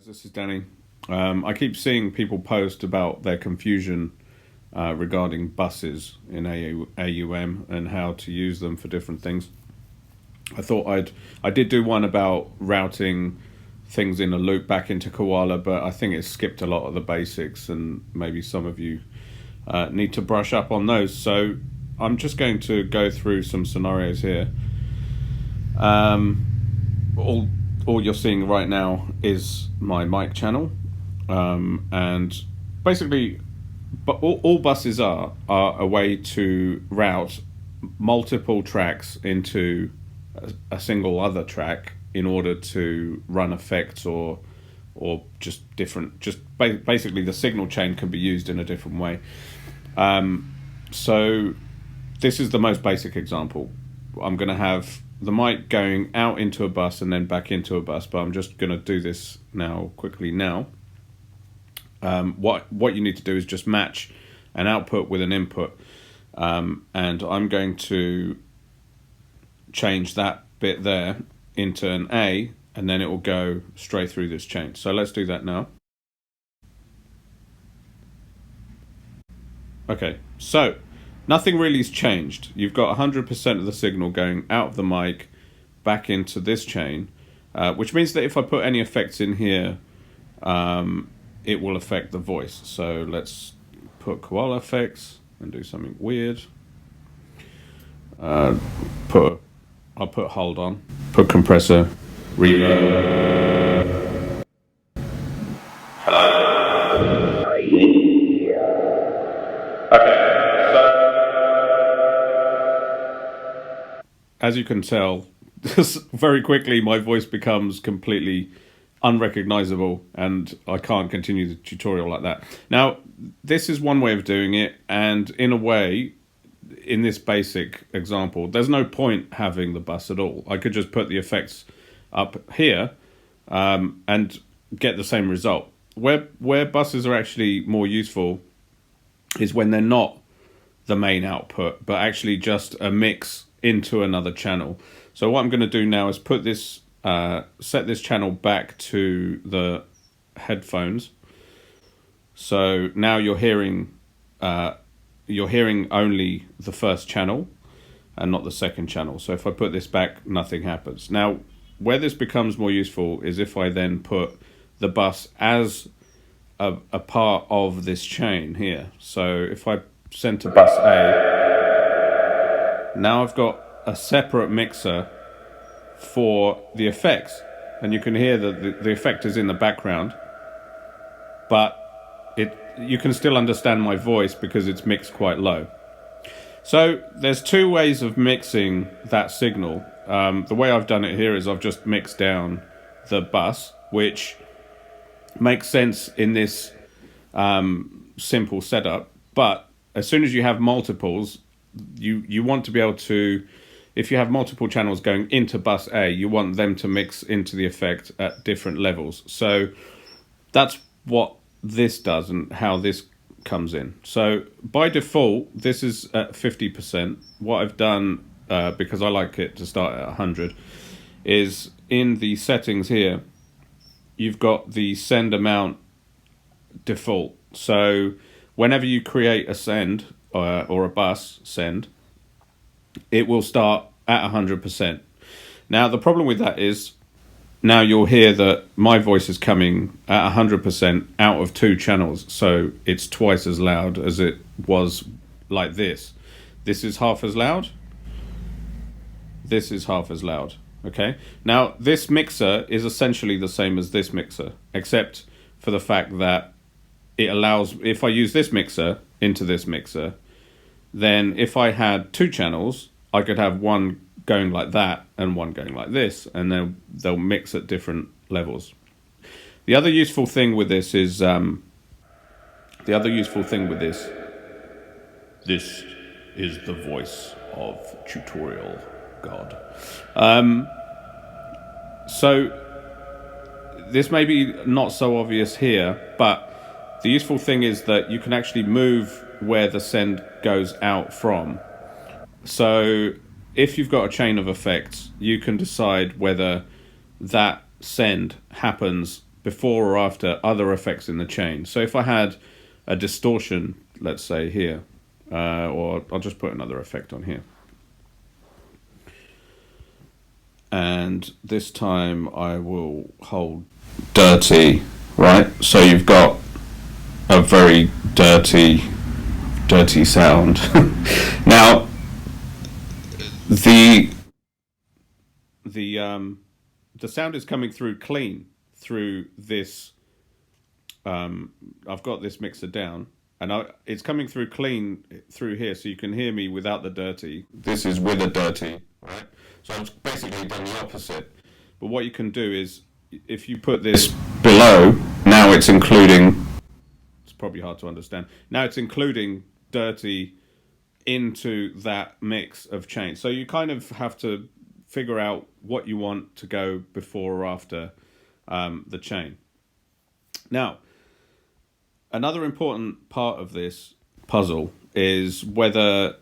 This is Danny. I keep seeing people post about their confusion regarding buses in AUM and how to use them for different things. I did do one about routing things in a loop back into Koala, but I think it skipped a lot of the basics, and maybe some of you need to brush up on those. So I'm just going to go through some scenarios here. All you're seeing right now is my mic channel, and basically, but all buses are a way to route multiple tracks into a single other track in order to run effects or just different. Basically, the signal chain can be used in a different way. So this is the most basic example. I'm going to have the mic going out into a bus and then back into a bus, but I'm just going to do this now quickly now. What you need to do is just match an output with an input, and I'm going to change that bit there into an A, and then it will go straight through this chain. So let's do that now. Okay, so nothing really has changed. You've got 100% of the signal going out of the mic back into this chain, which means that if I put any effects in here, it will affect the voice. So let's put koala effects and do something weird. I'll put hold on, put compressor, reverb. Hello. Okay. As you can tell, very quickly my voice becomes completely unrecognizable and I can't continue the tutorial like that. Now, this is one way of doing it, and in a way, in this basic example, there's no point having the bus at all. I could just put the effects up here and get the same result. Where buses are actually more useful is when they're not the main output, but actually just a mix into another channel. So what I'm going to do now is put this, set this channel back to the headphones. So now you're hearing only the first channel and not the second channel. So if I put this back, nothing happens. Now, where this becomes more useful is if I then put the bus as a part of this chain here. So if I send to bus A, now I've got a separate mixer for the effects, and you can hear that the effect is in the background, but you can still understand my voice because it's mixed quite low. So there's two ways of mixing that signal. The way I've done it here is I've just mixed down the bus, which makes sense in this simple setup, but as soon as you have multiples, you want to be able to, if you have multiple channels going into bus A, you want them to mix into the effect at different levels. So that's what this does and how this comes in. So by default, this is at 50%. What I've done, because I like it to start at 100, is in the settings here, you've got the send amount default. So whenever you create a send or a bus send, it will start at 100%. Now, the problem with that is now you'll hear that my voice is coming at 100% out of two channels. So it's twice as loud as it was like this. This is half as loud. This is half as loud. Okay. Now, this mixer is essentially the same as this mixer, except for the fact that it allows, if I use this mixer into this mixer, then if I had two channels, I could have one going like that and one going like this, and then they'll mix at different levels. The other useful thing with this is this is the voice of tutorial God. So this may be not so obvious here, but the useful thing is that you can actually move where the send goes out from. So if you've got a chain of effects, you can decide whether that send happens before or after other effects in the chain. So if I had a distortion, let's say here, or I'll just put another effect on here. And this time I will hold dirty, right? So you've got a very dirty sound. Now, the sound is coming through clean through this. I've got this mixer down, and it's coming through clean through here, so you can hear me without the dirty. This is with a dirty, right? So I've basically done the opposite. But what you can do is, if you put this below, now it's including. It's probably hard to understand. Now it's including dirty into that mix of chain. So you kind of have to figure out what you want to go before or after the chain. Now, another important part of this puzzle is whether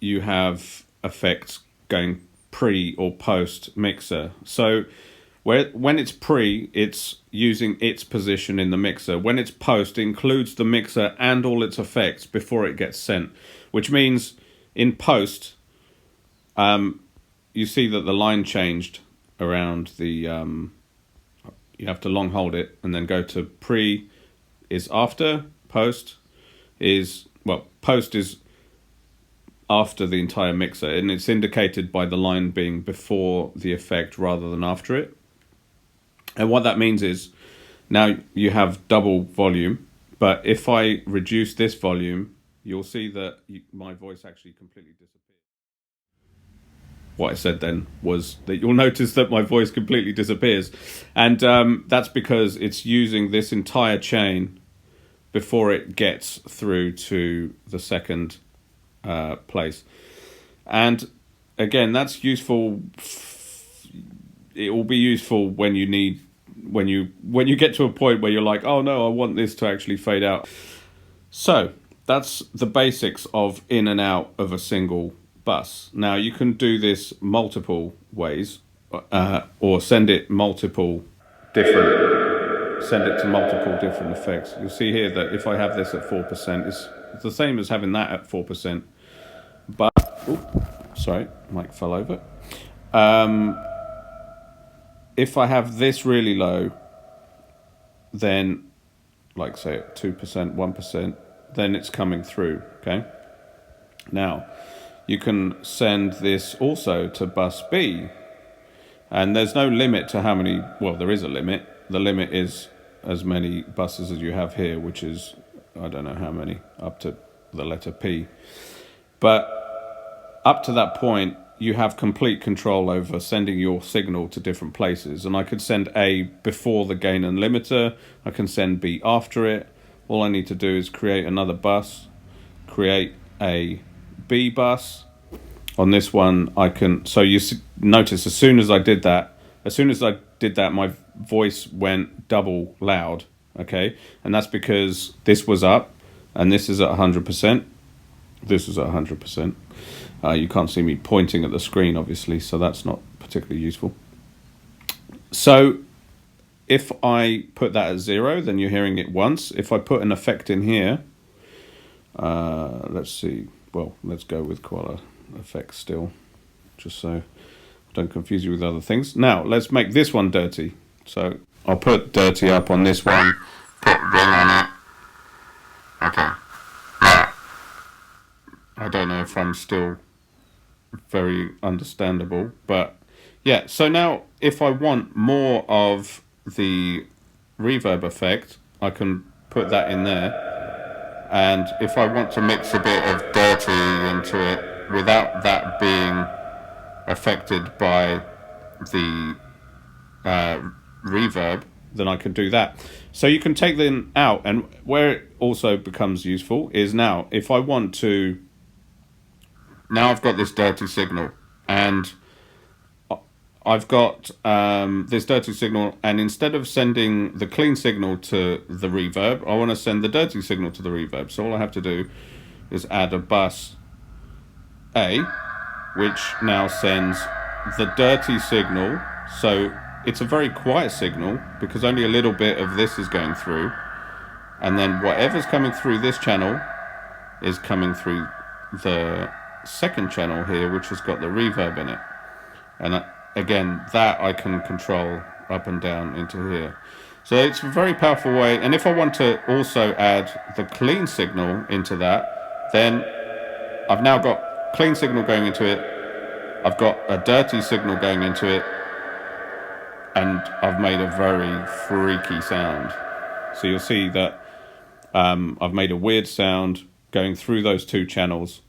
you have effects going pre or post mixer. So when it's pre, it's using its position in the mixer. When it's post, it includes the mixer and all its effects before it gets sent, which means in post, you see that the line changed around the, you have to long hold it and then go to pre is after, post is, well, post is after the entire mixer, and it's indicated by the line being before the effect rather than after it. And what that means is now you have double volume, but if I reduce this volume, you'll see that my voice actually completely disappears. What I said then was that you'll notice that my voice completely disappears, and that's because it's using this entire chain before it gets through to the second place. And again, that's useful. It will be useful when you need, when you get to a point where you're like, oh no, I want this to actually fade out. So that's the basics of in and out of a single bus. Now you can do this multiple ways, or send it to multiple different effects. You'll see here that if I have this at 4%, it's the same as having that at 4%. But, sorry, mic fell over. If I have this really low, then, like say at 2%, 1%, then it's coming through, okay? Now, you can send this also to bus B, and there's no limit to how many, well, there is a limit. The limit is as many buses as you have here, which is, I don't know how many, up to the letter P. But up to that point, you have complete control over sending your signal to different places. And I could send A before the gain and limiter. I can send B after it. All I need to do is create another bus, create a B bus. On this one, I can, so you notice as soon as I did that, my voice went double loud, okay? And that's because this was up, and this is at 100%. This is at 100%. You can't see me pointing at the screen, obviously, so that's not particularly useful. So if I put that at 0, then you're hearing it once. If I put an effect in here, let's see. Well, let's go with koala effects still, just so I don't confuse you with other things. Now, let's make this one dirty. So I'll put dirty up on this one, put ring on it. Okay. I don't know if I'm still very understandable, but yeah. So now if I want more of the reverb effect, I can put that in there. And if I want to mix a bit of dirty into it without that being affected by the reverb, then I can do that. So you can take them out, and where it also becomes useful is now if I want to, now I've got this dirty signal, and I've got this dirty signal, and instead of sending the clean signal to the reverb, I want to send the dirty signal to the reverb. So all I have to do is add a bus A, which now sends the dirty signal. So it's a very quiet signal because only a little bit of this is going through, and then whatever's coming through this channel is coming through the second channel here, which has got the reverb in it. And again, that I can control up and down into here. So it's a very powerful way. And if I want to also add the clean signal into that, then I've now got clean signal going into it, I've got a dirty signal going into it, and I've made a very freaky sound. So you'll see that I've made a weird sound going through those two channels.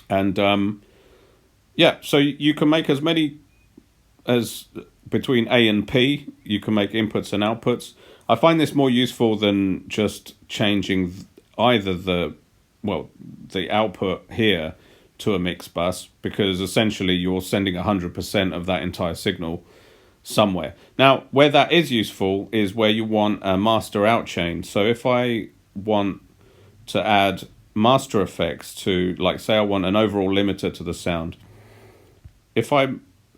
And yeah, so you can make as many as between A and P, you can make inputs and outputs. I find this more useful than just changing either the output here to a mix bus, because essentially you're sending 100% of that entire signal somewhere. Now, where that is useful is where you want a master out chain. So if I want to add master effects to, like, say I want an overall limiter to the sound,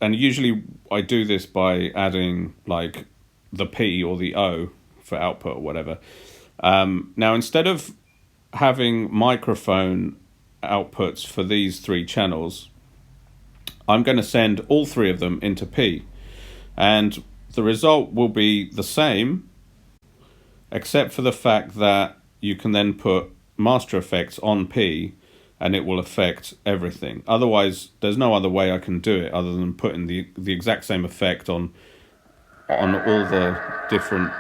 and usually I do this by adding like the P or the O for output or whatever. Now, instead of having microphone outputs for these three channels, I'm going to send all three of them into P. And the result will be the same, except for the fact that you can then put master effects on P and it will affect everything. Otherwise, there's no other way I can do it other than putting the exact same effect on all the different...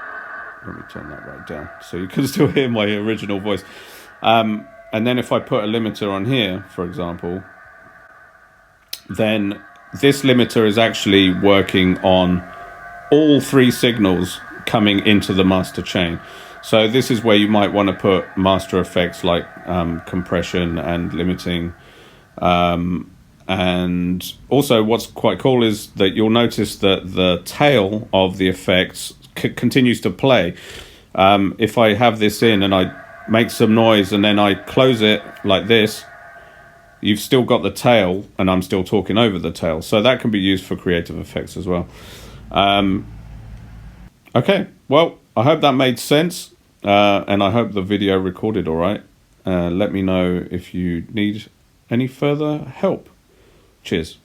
Let me turn that right down so you can still hear my original voice. And then if I put a limiter on here, for example, then this limiter is actually working on all three signals coming into the master chain. So this is where you might want to put master effects like compression and limiting. And also what's quite cool is that you'll notice that the tail of the effects continues to play. If I have this in and I make some noise and then I close it like this, you've still got the tail and I'm still talking over the tail. So that can be used for creative effects as well. Okay, well, I hope that made sense, and I hope the video recorded all right. Let me know if you need any further help. Cheers.